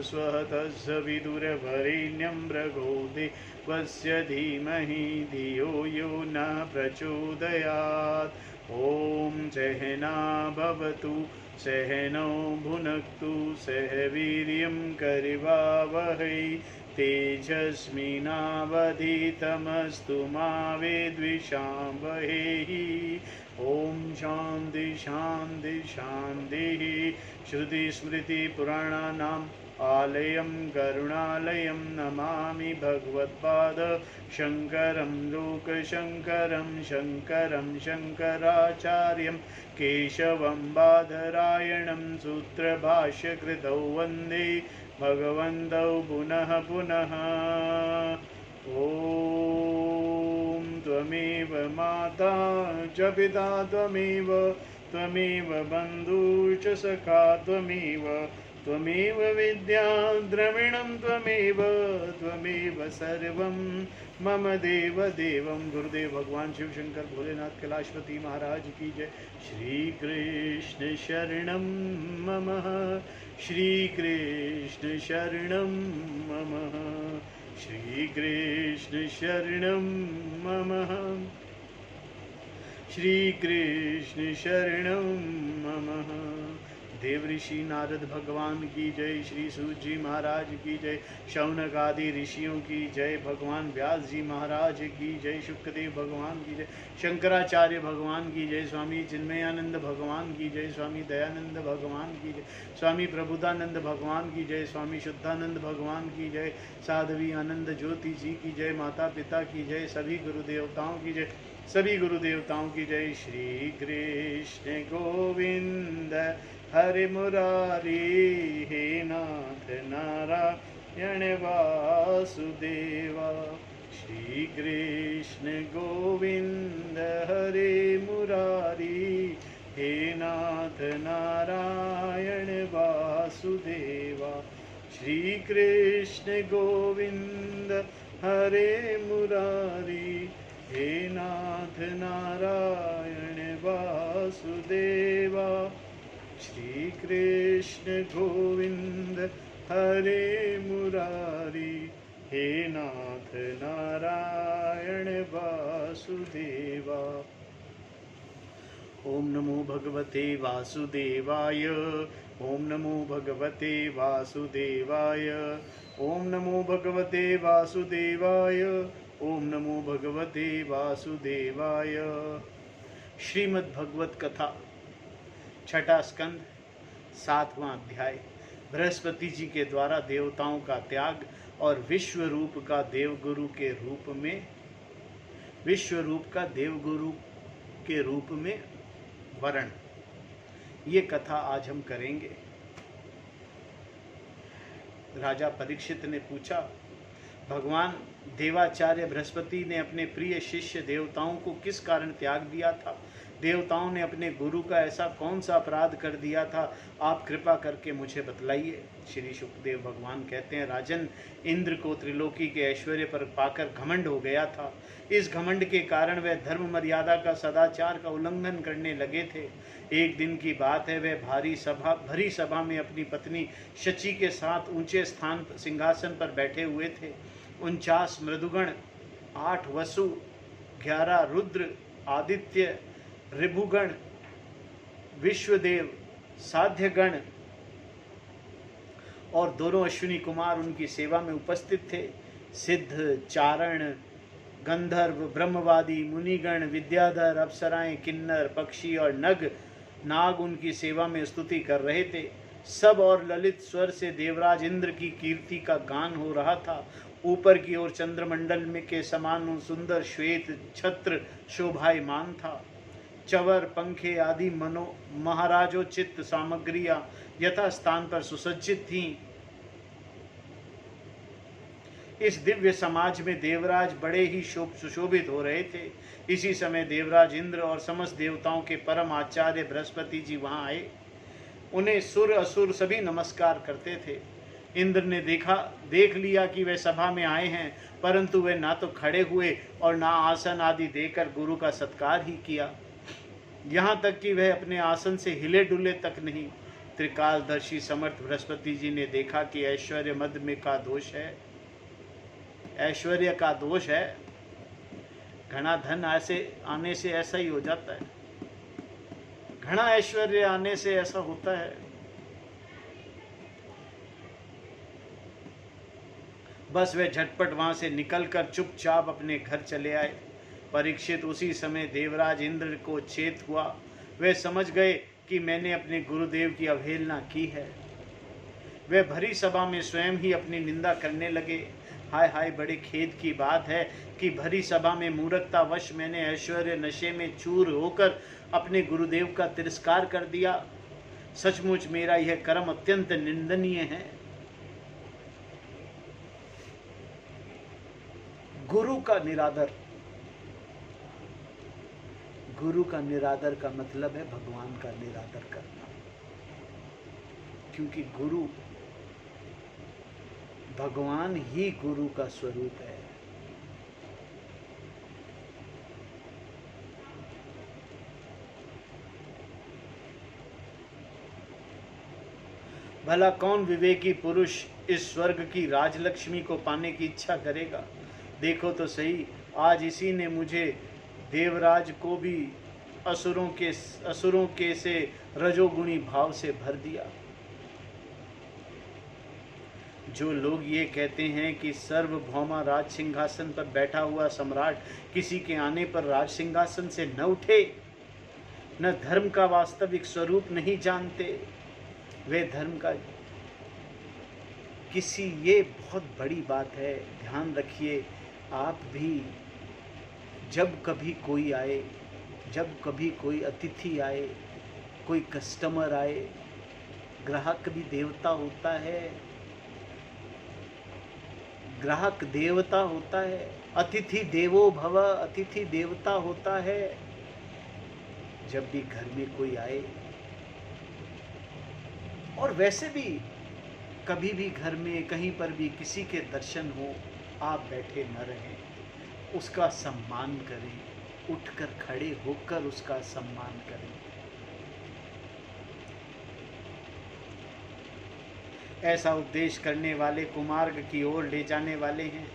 स्वः तस्य विदुरवरेण्यं भर्गो देवस्य धीमहि धियो यो न प्रचोदयात्। ॐ सहना भवतु सहनौ भुनक्तु सह वीर्यं करवावहै तेजस्विनावधीतमस्तु मा विद्विषावहै। ॐ शान्ति शान्ति शान्तिः। श्रुतिस्मृतिपुराणानाम् आलयं करुणालयं नमामि भगवत्पाद शङ्करं लोकशङ्करं शङ्करं शङ्कराचार्यं केशवं बादरायणं सूत्रभाष्यकृतौ वन्दे भगवन्तौ पुनः पुनः। ॐ त्वमेव माता च पिता त्वमेव त्वमेव बन्धुश्च सखा त्वमेव त्वमेव विद्या द्रविणं त्वमेव त्वमेव सर्वं मम देव देवं। गुरुदेव भगवान शिव शंकर भोलेनाथ कैलाशपति महाराज की जय। श्री कृष्ण शरणं मम श्री कृष्ण शरणं मम श्री कृष्ण शरणं मम श्री कृष्ण शरणं मम। देव ऋषि नारद भगवान की जय। श्री सूत जी महाराज की जय। शौनक आदि ऋषियों की जय। भगवान व्यास जी महाराज की जय। शुक्रदेव भगवान की जय। शंकराचार्य भगवान की जय। स्वामी चिन्मयानंद भगवान की जय। स्वामी दयानंद भगवान की जय। स्वामी प्रबुद्धानंद भगवान की जय। स्वामी शुद्धानंद भगवान की जय। साध्वी आनंद ज्योति जी की जय। माता पिता की जय। सभी गुरु देवताओं की जय। सभी गुरु देवताओं की जय। श्री कृष्ण गोविंद हरे मुरारी हे नाथ नारायण वासुदेवा। श्री कृष्ण गोविंद हरे मुरारी हे नाथ नारायण वासुदेवा। श्री कृष्ण गोविंद हरे मुरारी हे नाथ नारायण वासुदेवा। श्री कृष्ण गोविंद हरे मुरारी हे नाथ नारायण वासुदेवा। ओम नमो भगवते वासुदेवाय। ओम नमो भगवते वासुदेवाय। ओम नमो भगवते वासुदेवाय। ओम नमो भगवते वासुदेवाय। श्रीमद् भगवत कथा छठा स्कंद 7वां अध्याय। बृहस्पति जी के द्वारा देवताओं का त्याग और विश्व रूप का देवगुरु के रूप में वर्ण। ये कथा आज हम करेंगे। राजा परीक्षित ने पूछा, भगवान देवाचार्य बृहस्पति ने अपने प्रिय शिष्य देवताओं को किस कारण त्याग दिया था? देवताओं ने अपने गुरु का ऐसा कौन सा अपराध कर दिया था? आप कृपा करके मुझे बतलाइए। श्री शुकदेव भगवान कहते हैं, राजन, इंद्र को त्रिलोकी के ऐश्वर्य पर पाकर घमंड हो गया था। इस घमंड के कारण वह धर्म मर्यादा का सदाचार का उल्लंघन करने लगे थे। एक दिन की बात है, वह भरी सभा में अपनी पत्नी शची के साथ ऊंचे स्थान सिंहासन पर बैठे हुए थे। 49 मृदुगण, 8 वसु, 11 रुद्र, आदित्य, ऋभुगण, विश्वदेव, साध्यगण और दोनों अश्विनी कुमार उनकी सेवा में उपस्थित थे। सिद्ध, चारण, गंधर्व, ब्रह्मवादी, मुनिगण, विद्याधर, अप्सराएं, किन्नर, पक्षी और नाग उनकी सेवा में स्तुति कर रहे थे। सब और ललित स्वर से देवराज इंद्र की कीर्ति का गान हो रहा था। ऊपर की ओर चंद्रमंडल में के समान सुंदर श्वेत छत्र शोभायमान था। चवर, पंखे आदि महाराजोचित सामग्रियां यथा स्थान पर सुसज्जित थीं। इस दिव्य समाज में देवराज बड़े ही सुशोभित हो रहे थे। इसी समय देवराज इंद्र और समस्त देवताओं के परम आचार्य बृहस्पति जी वहां आए। उन्हें सुर असुर सभी नमस्कार करते थे। इंद्र ने देख लिया कि वे सभा में आए हैं, परंतु वे ना तो खड़े हुए और ना आसन आदि देकर गुरु का सत्कार ही किया। यहाँ तक कि वह अपने आसन से हिले डुले तक नहीं। त्रिकालदर्शी समर्थ बृहस्पति जी ने देखा कि ऐश्वर्य मद में का दोष है, ऐश्वर्य का दोष है। घना धन ऐसे आने से ऐसा ही हो जाता है, घना ऐश्वर्य आने से ऐसा होता है। बस वे झटपट वहां से निकलकर चुपचाप अपने घर चले आए। परीक्षित उसी समय देवराज इंद्र को चेत हुआ। वे समझ गए कि मैंने अपने गुरुदेव की अवहेलना की है। वे भरी सभा में स्वयं ही अपनी निंदा करने लगे। हाय हाय, बड़े खेद की बात है कि भरी सभा में मूर्खतावश मैंने ऐश्वर्य नशे में चूर होकर अपने गुरुदेव का तिरस्कार कर दिया। सचमुच मेरा यह कर्म अत्यंत निंदनीय है। गुरु का निरादर, गुरु का निरादर का मतलब है भगवान का निरादर करना, क्योंकि गुरु, भगवान ही गुरु का स्वरूप है। भला कौन विवेकी पुरुष इस स्वर्ग की राजलक्ष्मी को पाने की इच्छा करेगा? देखो तो सही, आज इसी ने मुझे देवराज को भी असुरों के से रजोगुणी भाव से भर दिया। जो लोग ये कहते हैं कि सर्वभौमा राज सिंहासन पर बैठा हुआ सम्राट किसी के आने पर राज सिंहासन से न उठे, न धर्म का वास्तविक स्वरूप नहीं जानते, वे धर्म का ये बहुत बड़ी बात है। ध्यान रखिए, आप भी जब कभी कोई आए, जब कभी कोई अतिथि आए, कोई कस्टमर आए, ग्राहक भी देवता होता है, ग्राहक देवता होता है। अतिथि देवो भव, अतिथि देवता होता है। जब भी घर में कोई आए, और वैसे भी कभी भी घर में कहीं पर भी किसी के दर्शन हो, आप बैठे न रहें, उसका सम्मान करें, उठकर खड़े होकर उसका सम्मान करें। ऐसा उपदेश करने वाले कुमार्ग की ओर ले जाने वाले हैं।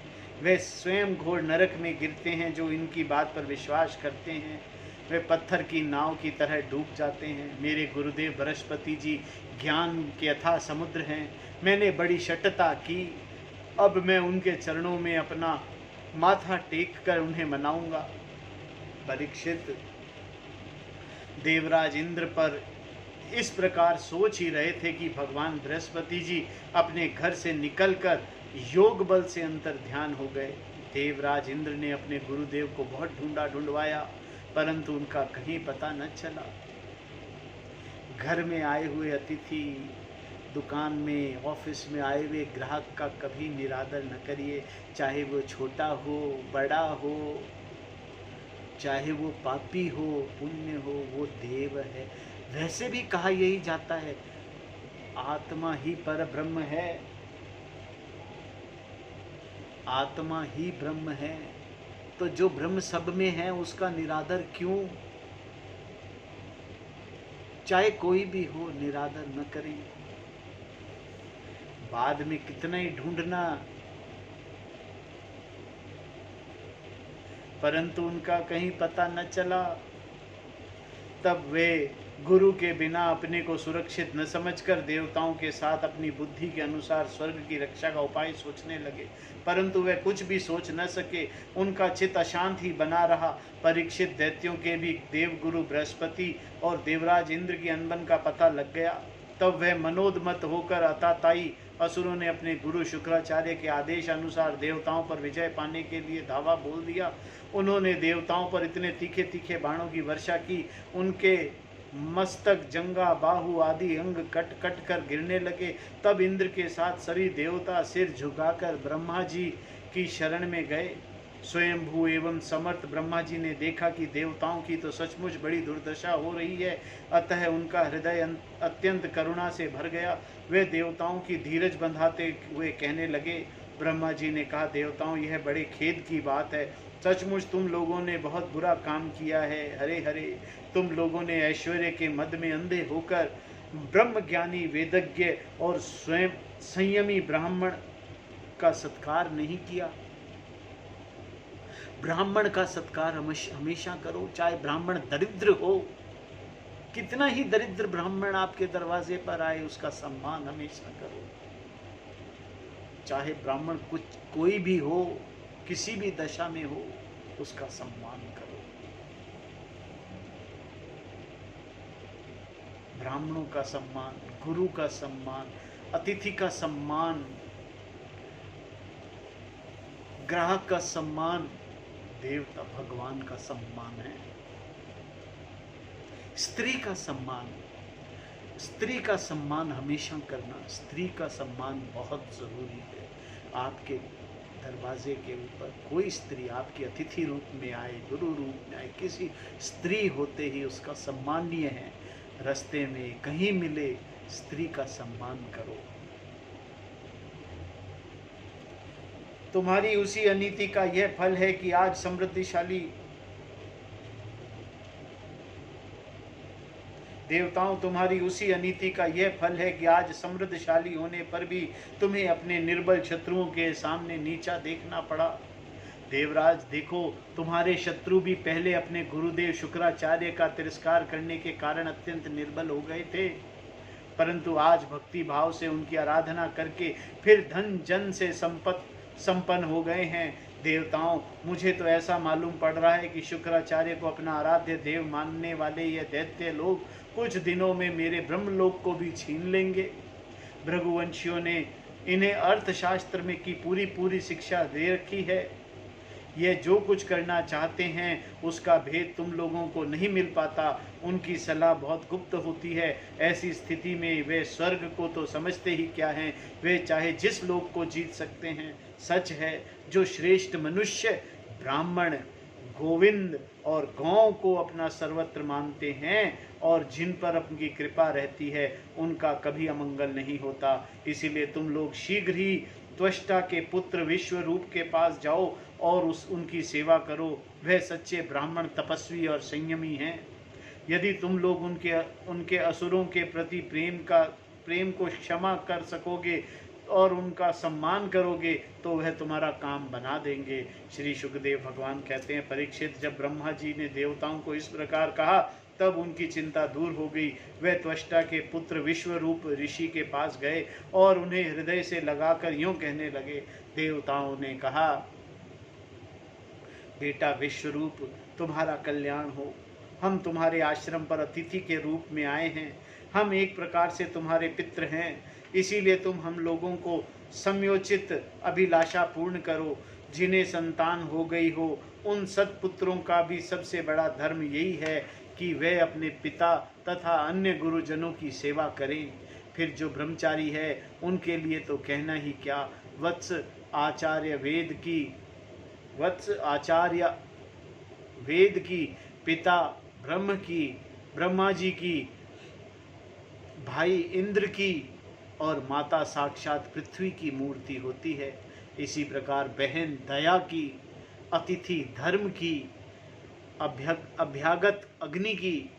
वे स्वयं घोर नरक में गिरते हैं जो इनकी बात पर विश्वास करते हैं। वे पत्थर की नाव की तरह डूब जाते हैं। मेरे गुरुदेव बृहस्पति जी ज्ञान के अथाह समुद्र हैं। मैंने बड़ी शटता की, अब मैं उनके चरणों में अपना माथा टेक कर उन्हें मनाऊंगा। परीक्षित देवराज इंद्र पर इस प्रकार सोच ही रहे थे कि भगवान बृहस्पति जी अपने घर से निकलकर योग बल से अंतर ध्यान हो गए। देवराज इंद्र ने अपने गुरुदेव को बहुत ढूंढवाया, परंतु उनका कहीं पता न चला। घर में आए हुए अतिथि, दुकान में, ऑफिस में आए हुए ग्राहक का कभी निरादर न करिए, चाहे वो छोटा हो, बड़ा हो, चाहे वो पापी हो, पुण्य हो, वो देव है। वैसे भी कहा यही जाता है, आत्मा ही पर ब्रह्म है, आत्मा ही ब्रह्म है। तो जो ब्रह्म सब में है उसका निरादर क्यों? चाहे कोई भी हो, निरादर न करें। बाद में कितना ही ढूंढना, परंतु उनका कहीं पता न चला। तब वे गुरु के बिना अपने को सुरक्षित न समझकर देवताओं के साथ अपनी बुद्धि के अनुसार स्वर्ग की रक्षा का उपाय सोचने लगे, परंतु वे कुछ भी सोच न सके। उनका चित्त अशांत ही बना रहा। परीक्षित दैत्यों के भी देवगुरु बृहस्पति और देवराज इंद्र की अनबन का पता लग गया। तब वह मनोदमत होकर अताताई असुरों ने अपने गुरु शुक्राचार्य के आदेश अनुसार देवताओं पर विजय पाने के लिए धावा बोल दिया। उन्होंने देवताओं पर इतने तीखे तीखे बाणों की वर्षा की, उनके मस्तक, जंगा, बाहु आदि अंग कट कट कर गिरने लगे। तब इंद्र के साथ सभी देवता सिर झुकाकर ब्रह्मा जी की शरण में गए। स्वयंभू एवं समर्थ ब्रह्मा जी ने देखा कि देवताओं की तो सचमुच बड़ी दुर्दशा हो रही है, अतः उनका हृदय अत्यंत करुणा से भर गया। वे देवताओं की धीरज बंधाते हुए कहने लगे। ब्रह्मा जी ने कहा, देवताओं, यह बड़े खेद की बात है, सचमुच तुम लोगों ने बहुत बुरा काम किया है। हरे हरे, तुम लोगों ने ऐश्वर्य के मद में अंधे होकर ब्रह्म ज्ञानी, वेदज्ञ और स्वयं संयमी ब्राह्मण का सत्कार नहीं किया। ब्राह्मण का सत्कार हमेशा करो, चाहे ब्राह्मण दरिद्र हो। कितना ही दरिद्र ब्राह्मण आपके दरवाजे पर आए, उसका सम्मान हमेशा करो। चाहे ब्राह्मण कोई भी हो, किसी भी दशा में हो, उसका सम्मान करो। ब्राह्मणों का सम्मान, गुरु का सम्मान, अतिथि का सम्मान, ग्राहक का सम्मान, देवता भगवान का सम्मान है। स्त्री का सम्मान, स्त्री का सम्मान हमेशा करना। स्त्री का सम्मान बहुत जरूरी है। आपके दरवाजे के ऊपर कोई स्त्री आपके अतिथि रूप में आए, गुरु रूप में आए, किसी स्त्री होते ही उसका सम्मानीय है। रास्ते में कहीं मिले, स्त्री का सम्मान करो। तुम्हारी उसी अनीति का यह फल है कि आज समृद्धिशाली देवताओं, तुम्हारी उसी अनीति का यह फल है कि आज समृद्धशाली होने पर भी तुम्हें अपने निर्बल शत्रुओं के सामने नीचा देखना पड़ा। देवराज देखो, तुम्हारे शत्रु भी पहले अपने गुरुदेव शुक्राचार्य का तिरस्कार करने के कारण अत्यंत निर्बल हो गए थे, परंतु आज भक्ति भाव से उनकी आराधना करके फिर धन जन से संपन्न हो गए हैं। देवताओं, मुझे तो ऐसा मालूम पड़ रहा है कि शुक्राचार्य को अपना आराध्य देव मानने वाले ये दैत्य लोग कुछ दिनों में मेरे ब्रह्मलोक को भी छीन लेंगे। भृगुवंशियों ने इन्हें अर्थशास्त्र में की पूरी शिक्षा दे रखी है। ये जो कुछ करना चाहते हैं उसका भेद तुम लोगों को नहीं मिल पाता। उनकी सलाह बहुत गुप्त होती है। ऐसी स्थिति में वे स्वर्ग को तो समझते ही क्या हैं, वे चाहे जिस लोक को जीत सकते हैं। सच है, जो श्रेष्ठ मनुष्य ब्राह्मण, गोविंद और गौ को अपना सर्वत्र मानते हैं और जिन पर उनकी कृपा रहती है, उनका कभी अमंगल नहीं होता। इसीलिए तुम लोग शीघ्र ही त्वष्टा के पुत्र विश्व रूप के पास जाओ और उनकी सेवा करो। वह सच्चे ब्राह्मण, तपस्वी और संयमी हैं। यदि तुम लोग उनके असुरों के प्रति प्रेम को क्षमा कर सकोगे और उनका सम्मान करोगे तो वह तुम्हारा काम बना देंगे। श्री सुखदेव भगवान कहते हैं, परीक्षित, जब ब्रह्मा जी ने देवताओं को इस प्रकार कहा तब उनकी चिंता दूर हो गई। वह त्वष्टा के पुत्र विश्वरूप ऋषि के पास गए और उन्हें हृदय से लगाकर यूं कहने लगे। देवताओं ने कहा, बेटा विश्वरूप, तुम्हारा कल्याण हो। हम तुम्हारे आश्रम पर अतिथि के रूप में आए हैं। हम एक प्रकार से तुम्हारे पितृ हैं, इसीलिए तुम हम लोगों को समयोचित अभिलाषा पूर्ण करो। जिन्हें संतान हो गई हो, उन सत्पुत्रों का भी सबसे बड़ा धर्म यही है कि वे अपने पिता तथा अन्य गुरुजनों की सेवा करें। फिर जो ब्रह्मचारी है उनके लिए तो कहना ही क्या। वत्स आचार्य वेद की, पिता ब्रह्मा जी की, भाई इंद्र की और माता साक्षात पृथ्वी की मूर्ति होती है। इसी प्रकार बहन दया की, अतिथि धर्म की, अभ्यागत अग्नि की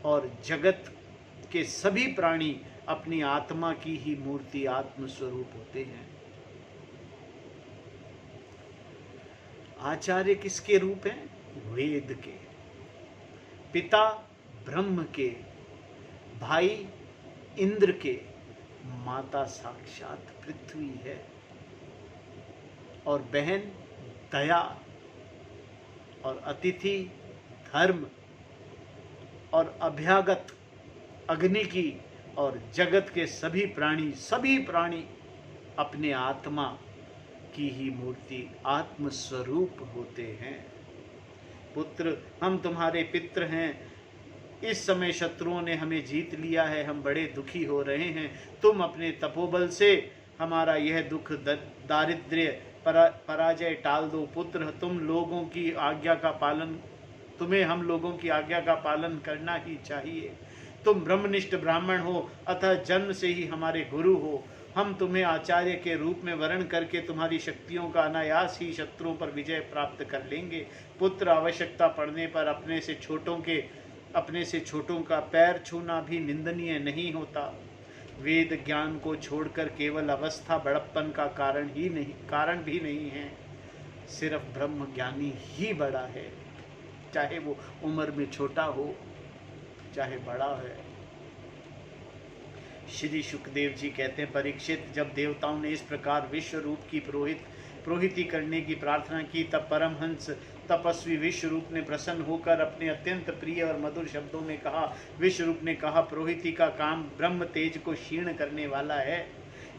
और जगत के सभी प्राणी अपनी आत्मा की ही मूर्ति, आत्मस्वरूप होते हैं। आचार्य किसके रूप हैं? वेद के, पिता ब्रह्म के, भाई इंद्र के, माता साक्षात पृथ्वी है और बहन दया और अतिथि धर्म और अभ्यागत अग्नि की और जगत के सभी प्राणी अपने आत्मा की ही मूर्ति, आत्मस्वरूप होते हैं। पुत्र, हम तुम्हारे पितृ हैं। इस समय शत्रुओं ने हमें जीत लिया है, हम बड़े दुखी हो रहे हैं। तुम अपने तपोबल से हमारा यह दुख, दारिद्र्य, पराजय टाल दो। पुत्र, तुम्हें हम लोगों की आज्ञा का पालन करना ही चाहिए। तुम ब्रह्मनिष्ठ ब्राह्मण हो, अतः जन्म से ही हमारे गुरु हो। हम तुम्हें आचार्य के रूप में वर्ण करके तुम्हारी शक्तियों का अनायास ही शत्रुओं पर विजय प्राप्त कर लेंगे। पुत्र, आवश्यकता पड़ने पर अपने से छोटों के अपने से छोटों का पैर छूना भी निंदनीय नहीं होता। वेद ज्ञान को छोड़कर केवल अवस्था बड़प्पन का कारण भी नहीं है। सिर्फ ब्रह्म ज्ञानी ही बड़ा है, चाहे वो उम्र में छोटा हो चाहे बड़ा है। श्री सुखदेव जी कहते हैं, परीक्षित, जब देवताओं ने इस प्रकार विश्व रूप की पुरोहिती करने की प्रार्थना की, तब परमहंस तपस्वी विश्वरूप ने प्रसन्न होकर अपने अत्यंत प्रिय और मधुर शब्दों में कहा। विश्वरूप ने कहा, पुरोहिती का काम ब्रह्म तेज को क्षीण करने वाला है,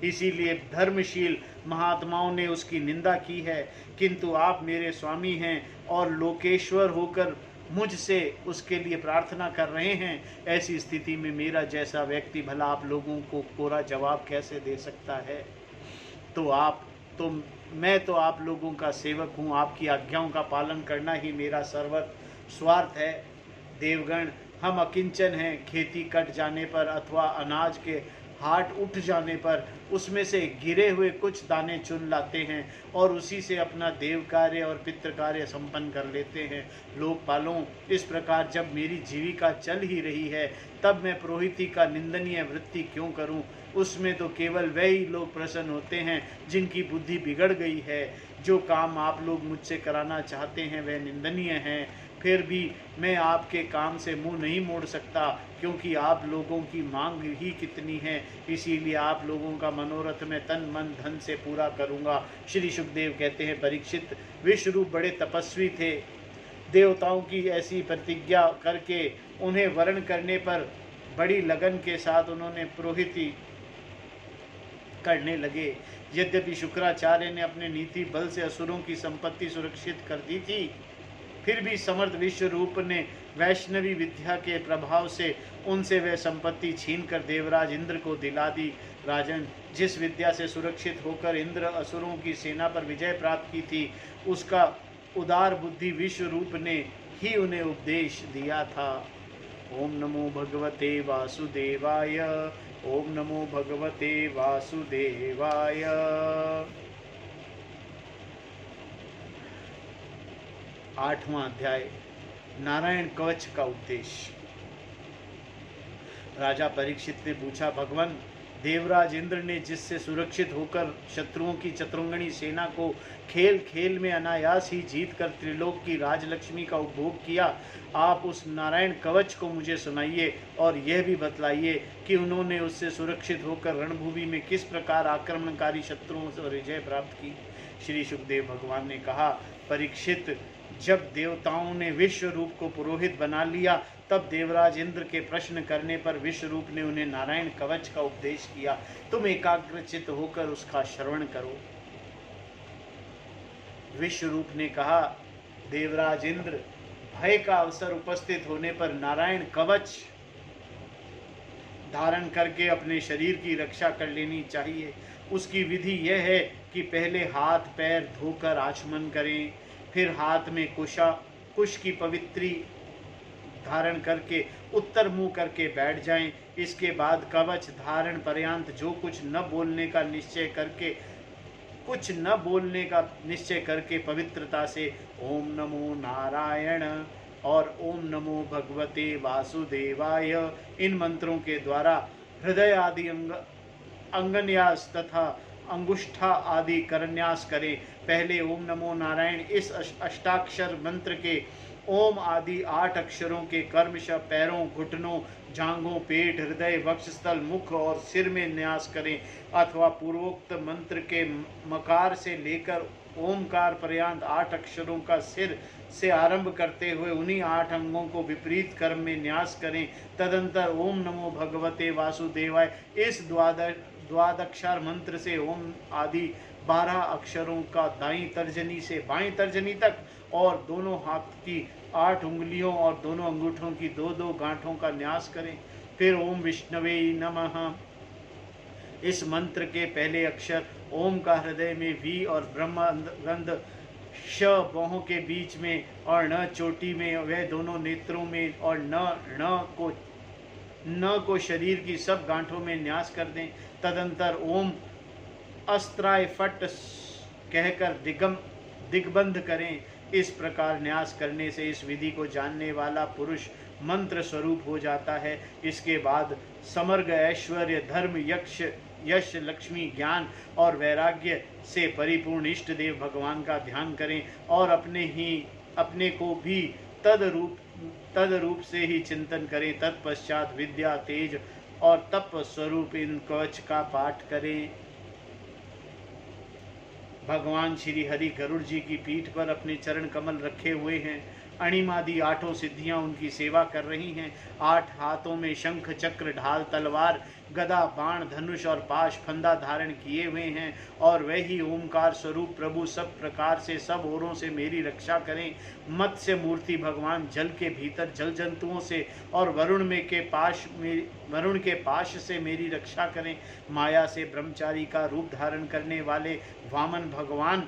इसीलिए धर्मशील महात्माओं ने उसकी निंदा की है। किंतु आप मेरे स्वामी हैं और लोकेश्वर होकर मुझसे उसके लिए प्रार्थना कर रहे हैं। ऐसी स्थिति में मेरा जैसा व्यक्ति भला आप लोगों को कोरा जवाब कैसे दे सकता है। मैं तो आप लोगों का सेवक हूँ, आपकी आज्ञाओं का पालन करना ही मेरा स्वार्थ है। देवगण, हम अकिंचन हैं। खेती कट जाने पर अथवा अनाज के हाट उठ जाने पर उसमें से गिरे हुए कुछ दाने चुन लाते हैं और उसी से अपना देव कार्य और पितृ कार्य संपन्न कर लेते हैं। लोकपालों, इस प्रकार जब मेरी जीविका चल ही रही है, तब मैं पुरोहिती का निंदनीय वृत्ति क्यों करूं। उसमें तो केवल वे ही लोग प्रसन्न होते हैं जिनकी बुद्धि बिगड़ गई है। जो काम आप लोग मुझसे कराना चाहते हैं वह निंदनीय है। फिर भी मैं आपके काम से मुंह नहीं मोड़ सकता, क्योंकि आप लोगों की मांग ही कितनी है। इसीलिए आप लोगों का मनोरथ मैं तन मन धन से पूरा करूंगा। श्री सुखदेव कहते हैं, परीक्षित, विश्वरूप बड़े तपस्वी थे। देवताओं की ऐसी प्रतिज्ञा करके उन्हें वर्ण करने पर बड़ी लगन के साथ उन्होंने पुरोहिती करने लगे। यद्यपि शुक्राचार्य ने अपने नीति बल से असुरों की संपत्ति सुरक्षित कर दी थी, फिर भी समर्थ विश्व रूप ने वैष्णवी विद्या के प्रभाव से उनसे वह संपत्ति छीनकर देवराज इंद्र को दिला दी। राजन, जिस विद्या से सुरक्षित होकर इंद्र असुरों की सेना पर विजय प्राप्त की थी, उसका उदार बुद्धि विश्व रूप ने ही उन्हें उपदेश दिया था। ओम नमो भगवते वासुदेवाय। ओम नमो भगवते वासुदेवाय। 8वां अध्याय, नारायण कवच का उद्देश्य। राजा परीक्षित ने पूछा, भगवान, देवराज इंद्र ने जिससे सुरक्षित होकर शत्रुओं की चतुरंगणी सेना को खेल खेल में अनायास ही जीत कर त्रिलोक की राजलक्ष्मी का उपभोग किया, आप उस नारायण कवच को मुझे सुनाइए और यह भी बतलाइए कि उन्होंने उससे सुरक्षित होकर रणभूमि में किस प्रकार आक्रमणकारी शत्रुओं से विजय प्राप्त की। श्री सुखदेव भगवान ने कहा, परीक्षित, जब देवताओं ने विश्व रूप को पुरोहित बना लिया, तब देवराज इंद्र के प्रश्न करने पर विश्व रूप ने उन्हें नारायण कवच का उपदेश किया। तुम एकाग्रचित्त होकर उसका श्रवण करो। विश्व रूप ने कहा, देवराज इंद्र, भय का अवसर उपस्थित होने पर नारायण कवच धारण करके अपने शरीर की रक्षा कर लेनी चाहिए। उसकी विधि यह है कि पहले हाथ पैर धोकर आचमन करें, फिर हाथ में कुश की पवित्री धारण करके उत्तर मुंह करके बैठ जाएं। इसके बाद कवच धारण पर्यंत जो कुछ न बोलने का निश्चय करके पवित्रता से ओम नमो नारायण और ओम नमो भगवते वासुदेवाय इन मंत्रों के द्वारा हृदय आदि अंगन्यास तथा अंगुष्ठा आदि करन्यास करें। पहले ओम नमो नारायण इस अष्टाक्षर मंत्र के ओम आदि 8 अक्षरों के कर्मशः पैरों, घुटनों, जांघों, पेट, हृदय, वक्षस्थल, मुख और सिर में न्यास करें, अथवा पूर्वोक्त मंत्र के मकार से लेकर ओमकार पर्यंत 8 अक्षरों का सिर से आरंभ करते हुए उन्हीं 8 अंगों को विपरीत क्रम में न्यास करें। तदंतर ओम नमो भगवते वासुदेवाय इस द्वादक्षर मंत्र से ओम आदि 12 अक्षरों का दाईं तर्जनी से बाईं तर्जनी तक और दोनों हाथ की 8 उंगलियों और दोनों अंगूठों की 2-2 गांठों का न्यास करें। फिर ओम विष्णवे नमः इस मंत्र के पहले अक्षर ओम का हृदय में वी और ब्रह्मरंध्र श बाहों के बीच में और न चोटी में वह दोनों नेत्रों में और न को शरीर की सब गांठों में न्यास कर दें। तदंतर ओम अस्त्राय फट कहकर दिग्बंध करें। इस प्रकार न्यास करने से इस विधि को जानने वाला पुरुष मंत्र स्वरूप हो जाता है। इसके बाद समर्ग ऐश्वर्य धर्म यश लक्ष्मी ज्ञान और वैराग्य से परिपूर्ण इष्ट देव भगवान का ध्यान करें और अपने को भी तद रूप से ही चिंतन करें। तत्पश्चात विद्या तेज और तप स्वरूप इन कवच का पाठ करें। भगवान श्री हरि गरुड़ जी की पीठ पर अपने चरण कमल रखे हुए हैं। अणिमादि 8 सिद्धियां उनकी सेवा कर रही हैं। 8 हाथों में शंख चक्र ढाल तलवार गदा बाण धनुष और पाश फंदा धारण किए हुए हैं और वही ओमकार स्वरूप प्रभु सब प्रकार से सब ओरों से मेरी रक्षा करें। मत्स्य मूर्ति भगवान जल के भीतर जल जंतुओं से और वरुण के पाश से मेरी रक्षा करें। माया से ब्रह्मचारी का रूप धारण करने वाले वामन भगवान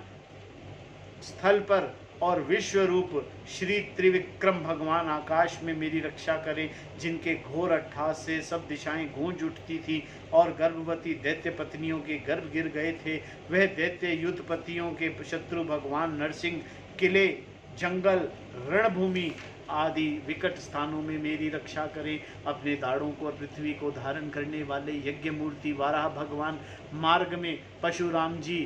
स्थल पर और विश्व रूप श्री त्रिविक्रम भगवान आकाश में मेरी रक्षा करें। जिनके घोर अट्टहास से सब दिशाएं गूंज उठती थी और गर्भवती दैत्य पत्नियों के गर्भ गिर गए थे, वह दैत्य युद्धपतियों के शत्रु भगवान नरसिंह किले जंगल रणभूमि आदि विकट स्थानों में मेरी रक्षा करें। अपने दाढ़ों को पृथ्वी को धारण करने वाले यज्ञ मूर्ति वाराह भगवान मार्ग में परशुराम जी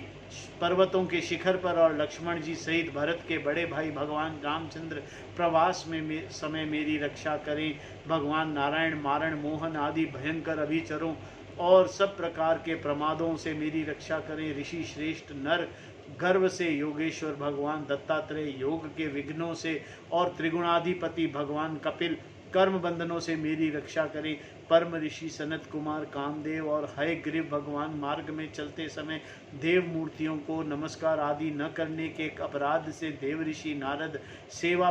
पर्वतों के शिखर पर और लक्ष्मण जी सहित भरत के बड़े भाई भगवान रामचंद्र प्रवास में समय मेरी रक्षा करें। भगवान नारायण मारण मोहन आदि भयंकर अभिचरों और सब प्रकार के प्रमादों से मेरी रक्षा करें। ऋषि श्रेष्ठ नर गर्भ से योगेश्वर भगवान दत्तात्रेय योग के विघ्नों से और त्रिगुणाधिपति भगवान कपिल कर्म बंधनों से मेरी रक्षा करें। परम ऋषि सनत कुमार कामदेव और हयग्रीव भगवान मार्ग में चलते समय देव मूर्तियों को नमस्कार आदि न करने के अपराध से देव ऋषि नारद सेवा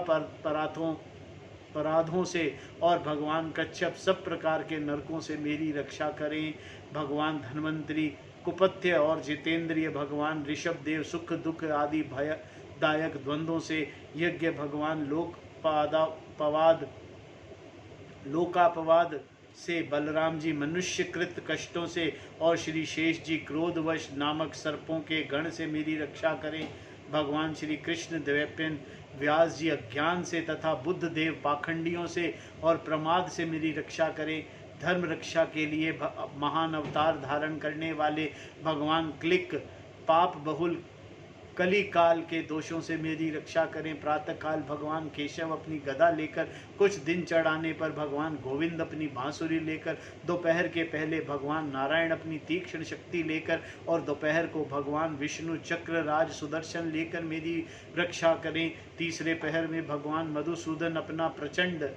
अपराधों से और भगवान कच्छप सब प्रकार के नरकों से मेरी रक्षा करें। भगवान धन्वंतरी कुपथ्य और जितेंद्रिय भगवान ऋषभ देव सुख दुख आदि भयदायक द्वंद्वों से यज्ञ भगवान लोकापवाद से बलराम जी मनुष्यकृत कष्टों से और श्री शेष जी क्रोधवश नामक सर्पों के गण से मेरी रक्षा करें। भगवान श्री कृष्ण द्वैपायन व्यास जी अज्ञान से तथा बुद्ध देव पाखंडियों से और प्रमाद से मेरी रक्षा करें। धर्म रक्षा के लिए महान अवतार धारण करने वाले भगवान क्लिक पाप बहुल कली काल के दोषों से मेरी रक्षा करें। प्रातः काल भगवान केशव अपनी गदा लेकर, कुछ दिन चढ़ाने पर भगवान गोविंद अपनी बांसुरी लेकर, दोपहर के पहले भगवान नारायण अपनी तीक्ष्ण शक्ति लेकर और दोपहर को भगवान विष्णु चक्र राज सुदर्शन लेकर मेरी रक्षा करें। तीसरे पहर में भगवान मधुसूदन अपना प्रचंड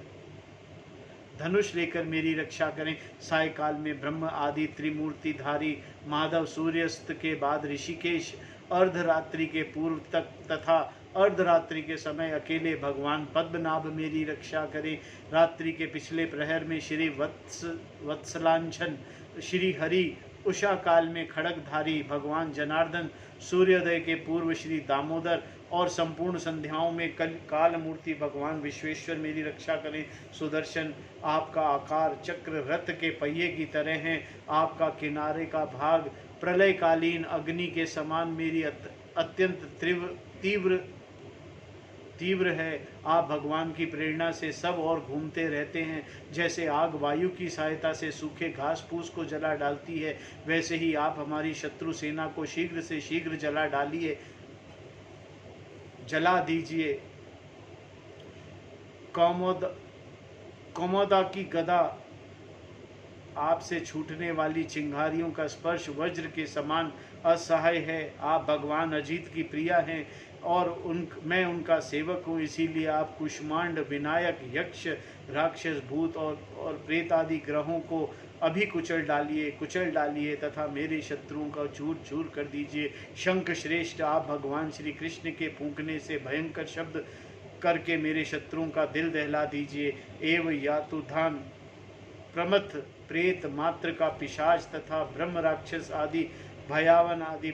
धनुष लेकर मेरी रक्षा करें। सायकाल में ब्रह्म आदि त्रिमूर्तिधारी माधव सूर्यास्त के बाद ऋषिकेश, अर्धरात्रि के पूर्व तक तथा अर्धरात्रि के समय अकेले भगवान पद्मनाभ मेरी रक्षा करें। रात्रि के पिछले प्रहर में श्री वत्सलांछन श्री हरि, उषा काल में खड़गधारी भगवान जनार्दन, सूर्योदय के पूर्व श्री दामोदर और संपूर्ण संध्याओं में काल मूर्ति भगवान विश्वेश्वर मेरी रक्षा करें। सुदर्शन, आपका आकार चक्र रथ के पहिए की तरह है। आपका किनारे का भाग प्रलयकालीन अग्नि के समान मेरी अत्यंत तीव्र है। आप भगवान की प्रेरणा से सब और घूमते रहते हैं। जैसे आग वायु की सहायता से सूखे घास फूस को जला डालती है, वैसे ही आप हमारी शत्रु सेना को शीघ्र से शीघ्र जला दीजिए। कौमोदा की गदा आपसे छूटने वाली चिंगारियों का स्पर्श वज्र के समान असहाय है। आप भगवान अजीत की प्रिया हैं और मैं उनका सेवक हूँ, इसीलिए आप कुष्मांड, विनायक, यक्ष, राक्षस, भूत और प्रेत आदि ग्रहों को अभी कुचल डालिए तथा मेरे शत्रुओं का चूर चूर कर दीजिए। शंख श्रेष्ठ, आप भगवान श्री कृष्ण के फूंकने से भयंकर शब्द करके मेरे शत्रुओं का दिल दहला दीजिए। एवं यातुधान, प्रमथ, प्रेत, मात्र का पिशाच तथा ब्रह्म राक्षस आदि भयावने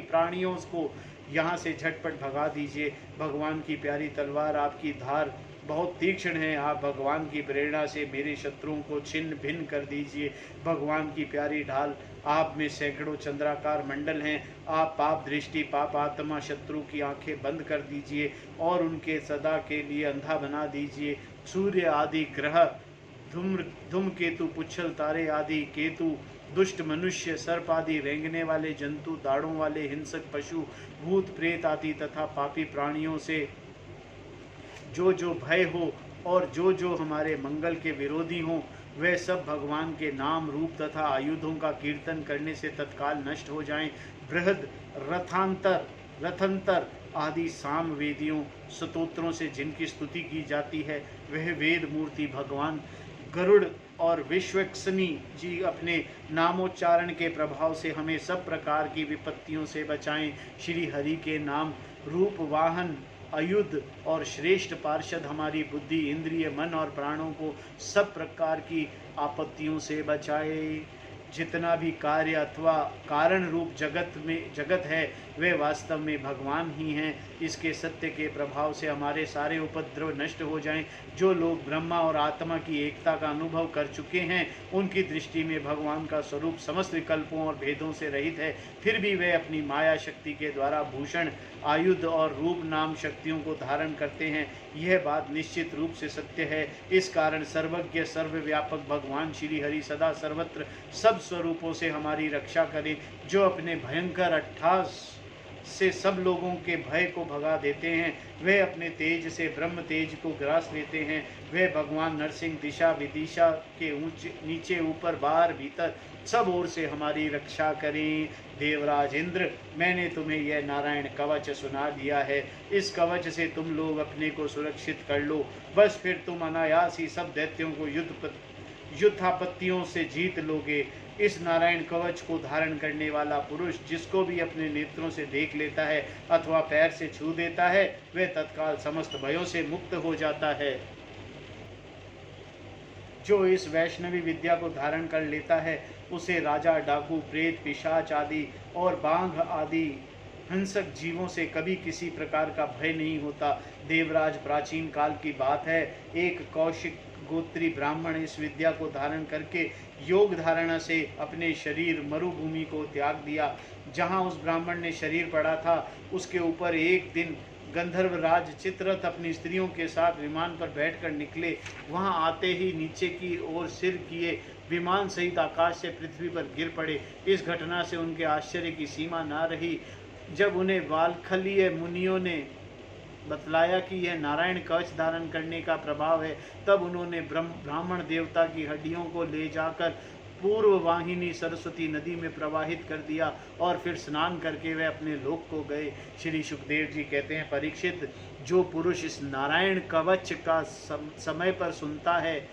प्राणियों को यहाँ से झटपट भगा दीजिए। भगवान की प्यारी तलवार आपकी धार बहुत तीक्ष्ण हैं। आप भगवान की प्रेरणा से मेरे शत्रुओं को छिन्न भिन्न कर दीजिए। भगवान की प्यारी ढाल, आप में सैकड़ों चंद्राकार मंडल हैं। आप पाप दृष्टि, पाप आत्मा शत्रु की आंखें बंद कर दीजिए और उनके सदा के लिए अंधा बना दीजिए। सूर्य आदि ग्रह, धूमकेतु, पुच्छल तारे आदि केतु, दुष्ट मनुष्य, सर्प आदि रेंगने वाले जंतु, दाढ़ों वाले हिंसक पशु, भूत प्रेत आदि तथा पापी प्राणियों से जो जो भय हो और जो जो हमारे मंगल के विरोधी हों, वे सब भगवान के नाम, रूप तथा आयुधों का कीर्तन करने से तत्काल नष्ट हो जाएं। बृहद रथंतर आदि साम वेदियों, स्तोत्रों से जिनकी स्तुति की जाती है, वह वेद मूर्ति भगवान गरुड़ और विश्वक्सेनी जी अपने नामोच्चारण के प्रभाव से हमें सब प्रकार की विपत्तियों से बचाएं। श्री हरि के नाम, रूप, वाहन, आयुध और श्रेष्ठ पार्षद हमारी बुद्धि, इंद्रिय, मन और प्राणों को सब प्रकार की आपत्तियों से बचाए। जितना भी कार्य अथवा कारण रूप जगत है, वे वास्तव में भगवान ही हैं। इसके सत्य के प्रभाव से हमारे सारे उपद्रव नष्ट हो जाएं। जो लोग ब्रह्मा और आत्मा की एकता का अनुभव कर चुके हैं, उनकी दृष्टि में भगवान का स्वरूप समस्त विकल्पों और भेदों से रहित है। फिर भी वे अपनी माया शक्ति के द्वारा भूषण, आयुध और रूप नाम शक्तियों को धारण करते हैं। यह बात निश्चित रूप से सत्य है। इस कारण सर्वज्ञ सर्वव्यापक भगवान श्री हरि सदा सर्वत्र सब स्वरूपों से हमारी रक्षा करें। जो अपने भयंकर अट्ठास से सब लोगों के भय को भगा देते हैं, वे अपने तेज से ब्रह्म तेज को ग्रास लेते हैं। वे भगवान नरसिंह दिशा विदिशा के नीचे ऊपर बाहर भीतर सब ओर से हमारी रक्षा करें। देवराज इंद्र, मैंने तुम्हें यह नारायण कवच सुना दिया है। इस कवच से तुम लोग अपने को सुरक्षित कर लो। बस फिर तुम अनायास ही सब दैत्यों को युद्धापत्तियों से जीत लोगे। इस नारायण कवच को धारण करने वाला पुरुष जिसको भी अपने नेत्रों से देख लेता है अथवा पैर से छू देता है, वह तत्काल समस्त भयों से मुक्त हो जाता है। जो इस वैष्णवी विद्या को धारण कर लेता है, उसे राजा, डाकू, प्रेत, पिशाच आदि और बाघ आदि हिंसक जीवों से कभी किसी प्रकार का भय नहीं होता। देवराज, प्राचीन काल की बात है, एक कौशिक गोत्री ब्राह्मण इस विद्या को धारण करके योग धारणा से अपने शरीर मरुभूमि को त्याग दिया। जहाँ उस ब्राह्मण ने शरीर पड़ा था, उसके ऊपर एक दिन गंधर्वराज चित्ररथ अपनी स्त्रियों के साथ विमान पर बैठकर निकले। वहां आते ही नीचे की ओर सिर किए विमान सहित आकाश से पृथ्वी पर गिर पड़े। इस घटना से उनके आश्चर्य की सीमा ना रही। जब उन्हें वालखलीय मुनियों ने बतलाया कि यह नारायण कवच धारण करने का प्रभाव है, तब उन्होंने ब्राह्मण देवता की हड्डियों को ले जाकर पूर्व वाहिनी सरस्वती नदी में प्रवाहित कर दिया और फिर स्नान करके वे अपने लोक को गए। श्री सुखदेव जी कहते हैं, परीक्षित, जो पुरुष इस नारायण कवच का समय पर सुनता है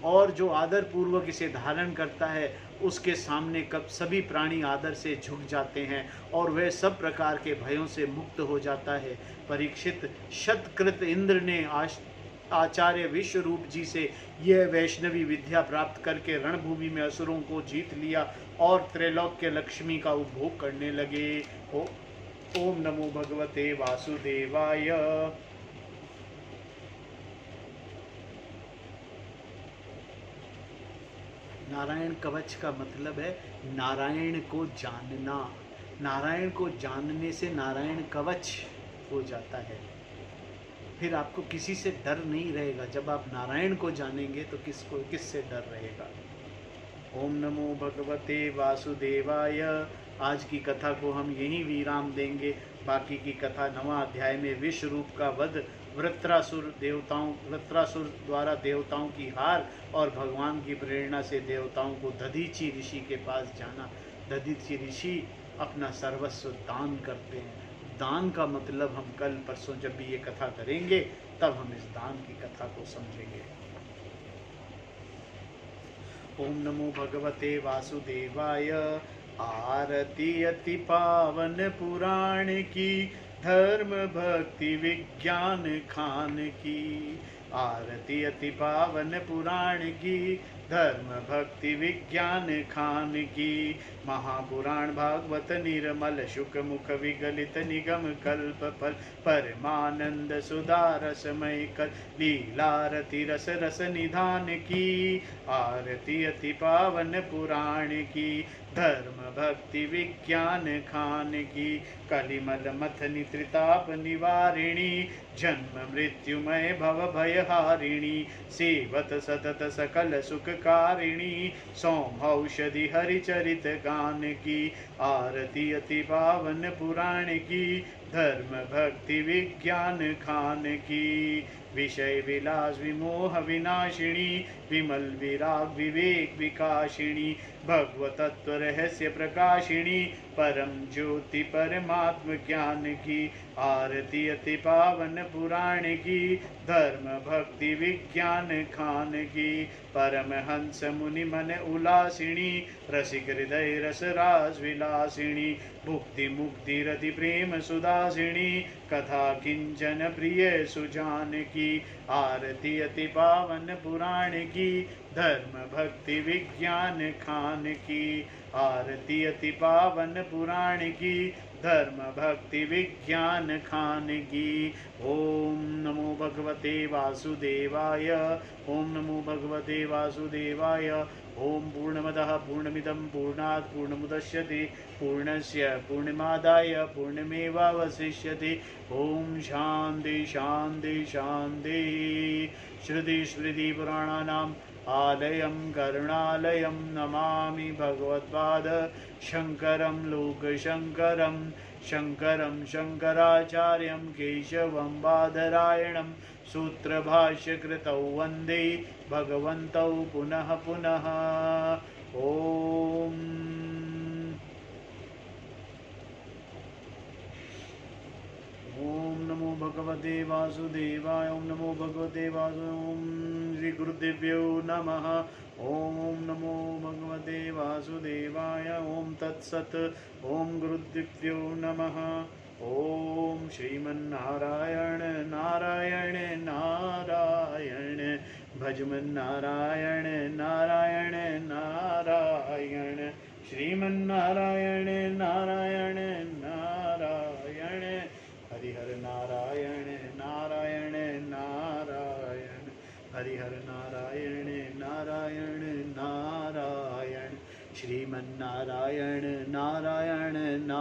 और जो आदर पूर्वक इसे धारण करता है, उसके सामने कब सभी प्राणी आदर से झुक जाते हैं और वह सब प्रकार के भयों से मुक्त हो जाता है। परीक्षित, शतकृत इंद्र ने आचार्य विश्वरूप जी से यह वैष्णवी विद्या प्राप्त करके रणभूमि में असुरों को जीत लिया और त्रैलोक्य लक्ष्मी का उपभोग करने लगे। ओम नमो भगवते वासुदेवाय। नारायण कवच का मतलब है नारायण को जानना। नारायण को जानने से नारायण कवच हो जाता है। फिर आपको किसी से डर नहीं रहेगा। जब आप नारायण को जानेंगे तो किससे डर रहेगा। ओम नमो भगवते वासुदेवाय। आज की कथा को हम यहीं विराम देंगे। बाकी की कथा 9वां अध्याय में विश्वरूप का वध, वृत्रासुर द्वारा देवताओं की हार और भगवान की प्रेरणा से देवताओं को दधीचि ऋषि के पास जाना। दधीचि ऋषि अपना सर्वस्व दान करते हैं। दान का मतलब हम कल परसों जब भी ये कथा करेंगे तब हम इस दान की कथा को समझेंगे। ओम नमो भगवते वासुदेवाय। आरती अति पावन पुराण की, धर्म भक्ति विज्ञान खान की। आरती अति पावन पुराण की, धर्म भक्ति विज्ञान खान की। महापुराण भागवत निर्मल शुक मुख विगलित निगम कल्प फल परमानंद सुधा रसमय कल लीलारति रस रस निधान की। आरती अति पावन पुराण की। धर्म भक्ति विज्ञान खान की। कलिमल मथनि त्रिताप निवारिणी जन्म मृत्युमय भव भयहारिणी सेवत सतत सकल सुखकारिणी सौमौषधि हरिचरित गान की। आरती अति पावन पुराण की। धर्म भक्ति विज्ञान खान की। विषय विलास विमोह विनाशिनी विमल विराग विवेक विकाशिनी भगवतत्व रहस्य प्रकाशिनी परम ज्योति परमात्म ज्ञान की। आरती अति पावन पुराण की। धर्म भक्ति विज्ञान खान की। परमहंस मुनि मन उल्लासिनी रसिक हृदय रस रास विलासिनी भुक्ति मुक्ति रति प्रेम सुदासिनी कथा किंचन प्रिय सुजान की। आरती अति पावन पुराण की। धर्म भक्ति विज्ञान खान की। आरती अति पावन पुराण की। धर्म भक्ति विज्ञान खान की। ओम नमो भगवते वासुदेवाय। ओम नमो भगवते वासुदेवाय। ओम पूर्णमदः पूर्णमिदं पूर्णात् पूर्णमुदच्यते पूर्णस्य पूर्णमादाय पूर्णमेवावशिष्यते। ओम शांति शांति शांति। श्रुति स्मृति पुराणानाम् आलयं करुणालयं नमामि भगवत्पाद शंकरं लोकशंकरं शंकरं शंकराचार्यं केशवं बादरायणं सूत्रभाष्यकृतौ वन्दे भगवन्तौ पुनः पुनः। ओम ओम नमो भगवते वासुदेवाय। ओम नमो भगवते वासुदेवाय। ओम श्री गुरुदेव्यो नमः। ओम नमो भगवते वासुदेवाय। ओम तत्सत्। ओम गुरुदेव्यो नमः। ओम श्रीमन्नारायण नारायण नारायण भजमन्नारायण नारायण नारायण श्रीमन्नारायण नारायण नारायण हरिहर नारायण नारायण नारायण हरिहर नारायण नारायण नारायण श्रीमन्नारायण नारायण नारायण।